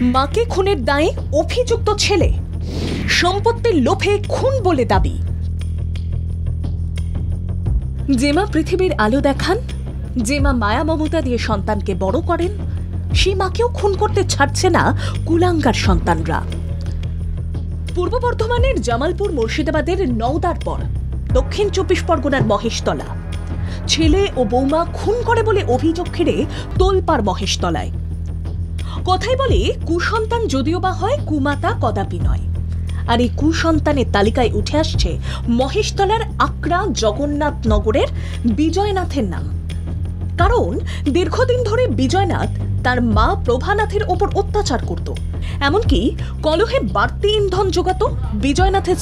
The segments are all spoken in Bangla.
মাকে খুনের দায়ে অভিযুক্ত ছেলে, সম্পত্তির লোভে খুন বলে দাবি। যে মা পৃথিবীর আলো দেখান, যে মা মায়া মমতা দিয়ে সন্তানকে বড় করেন, সেই মাকেও খুন করতে ছাড়ছে না কুলাঙ্গার সন্তানরা। পূর্ব বর্ধমানের জামালপুর মুর্শিদাবাদের নওদার পর দক্ষিণ 24 পরগনার মহেশতলা। ছেলে ও বৌমা খুন করে বলে অভিযোগ ঘিরে তোলপাড় মহেশতলায়। কথাই বলে কুসন্তান যদিও বা হয়, কুমাতা কদাপি নয়। আর এই কুসন্তানের তালিকায় উঠে আসছে মহেশতলার আকরা জগন্নাথ নগরের বিজয়নাথের নাম। কারণ দীর্ঘদিন ধরে বিজয়নাথ তার মা প্রভানাথের ওপর অত্যাচার করত, এমনকি কলহে বাড়তি ইন্ধন যোগাত বিজয়নাথের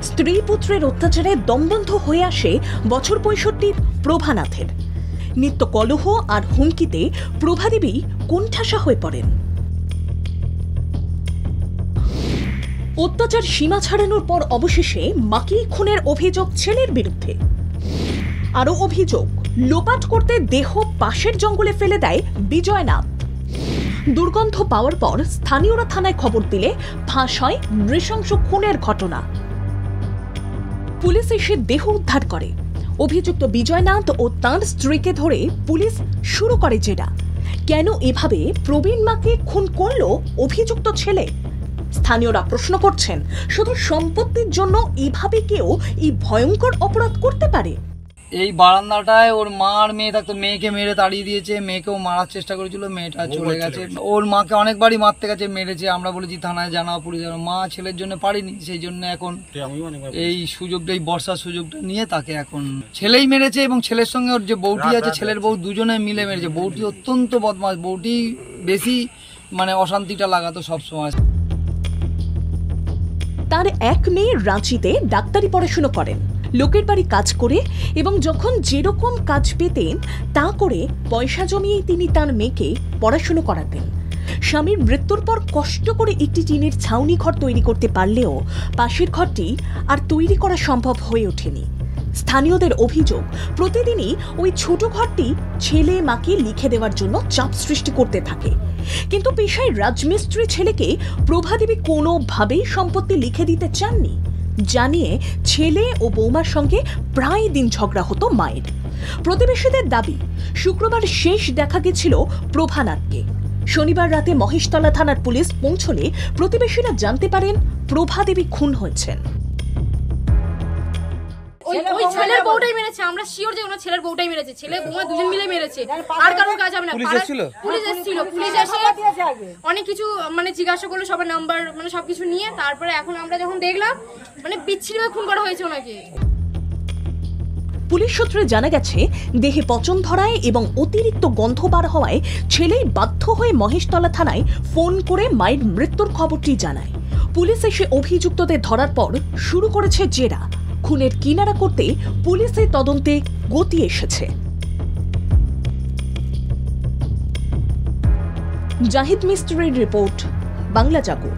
স্ত্রী পুত্রের অত্যাচারে দমবন্ধ হয়ে আসে বছর 65 প্রভানাথের। নিত্য কলহ আর হুমকিতে প্রভাদেবী কোণঠাসা হয়ে পড়েন। অত্যাচার সীমা ছাড়ানোর পর অবশেষে মাকে খুনের অভিযোগ ছেলের বিরুদ্ধে। আরও অভিযোগ, লোপাট করতে দেহ পাশের জঙ্গলে ফেলে দেয় বিজয়নাথ। দুর্গন্ধ পাওয়ার পর স্থানীয়রা থানায় খবর দিলে ফাঁস হয় নৃশংস খুনের ঘটনা। পুলিশ এসে দেহ উদ্ধার করে। অভিযুক্ত বিজয়নাথ ও তাঁর স্ত্রীকে ধরে পুলিশ শুরু করে জেরা। কেন এভাবে প্রবীণ মাকে খুন করল অভিযুক্ত ছেলে? স্থানীয়রা প্রশ্ন করছেন, শুধু সম্পত্তির জন্য এভাবে কেউ এই ভয়ঙ্কর অপরাধ করতে পারে? এই বারান্দাটায় ওর মা আর মেয়ে থাকতো, মেয়েকে মেরে তাড়িয়ে দিয়েছে, মেয়েকেও মারার চেষ্টা করেছিল, মেয়েটা চলে গেছে। ওর মাকে অনেকবারই মারতে গেছে, মেরেছে। আমরা বলেছি থানায় জানাও, পুলিশ জানাও। মা ছেলের জন্য পারিনি, সেই জন্য এখন এই সুযোগটা, এই বর্ষার সুযোগটা নিয়ে তাকে এখন ছেলেই মেরেছে। এবং ছেলের সঙ্গে ওর যে বউটি আছে, ছেলের বউ, দুজনে মিলে মেরেছে। বউটি অত্যন্ত বদমাশ, বউটি বেশি অশান্তিটা লাগাতো সবসময়। তার এক মেয়ে রাঁচিতে ডাক্তারি পড়াশুনো করেন, লোকের বাড়ি কাজ করে এবং যখন যেরকম কাজ পেতেন তা করে পয়সা জমিয়েই তিনি তার মেয়েকে পড়াশুনো করাতেন। স্বামীর মৃত্যুর পর কষ্ট করে একটি টিনের ছাউনি ঘর তৈরি করতে পারলেও পাশের ঘরটি আর তৈরি করা সম্ভব হয়ে ওঠেনি। স্থানীয়দের অভিযোগ, প্রতিদিনই ওই ছোট ঘরটি ছেলে মাকে লিখে দেওয়ার জন্য চাপ সৃষ্টি করতে থাকে। কিন্তু পেশায় রাজমিস্ত্রি ছেলেকে প্রভাদেবী কোনোভাবেই সম্পত্তি লিখে দিতে চাননি, জানিয়ে ছেলে ও বৌমার সঙ্গে প্রায় দিন ঝগড়া হতো মায়ের। প্রতিবেশীদের দাবি, শুক্রবার শেষ দেখা গেছিল প্রভানাথকে। শনিবার রাতে মহেশতলা থানার পুলিশ পৌঁছলে প্রতিবেশীরা জানতে পারেন প্রভাদেবী খুন হয়েছেন। ওই ছেলের বউটাই মেরেছে, আমরা শিওর যে ওনার ছেলের বউটাই মেরেছে। ছেলে বউমা দুজন মিলে মেরেছে, আর কারোর কাজ হবে না। পুলিশ এসেছিল, পুলিশ এসে অনেক কিছু জিজ্ঞাসা করলো, সবার নাম্বার সবকিছু নিয়ে। তারপরে এখন আমরা যখন দেখলাম বিচ্ছিন্নভাবে খুন করা হয়েছে ওনাকে। পুলিশ সূত্রে জানা গেছে, দেহে পচন ধরায় এবং অতিরিক্ত গন্ধ বার হওয়ায় ছেলেই বাধ্য হয়ে মহেশতলা থানায় ফোন করে মায়ের মৃত্যুর খবরটি জানায়। পুলিশ এসে অভিযুক্তদের ধরার পর শুরু করেছে জেরা। খুনের কিনারা করতে পুলিশের তদন্তে গতি এসেছে। জাহিদ মিস্ত্রির রিপোর্ট, বাংলা জাগো।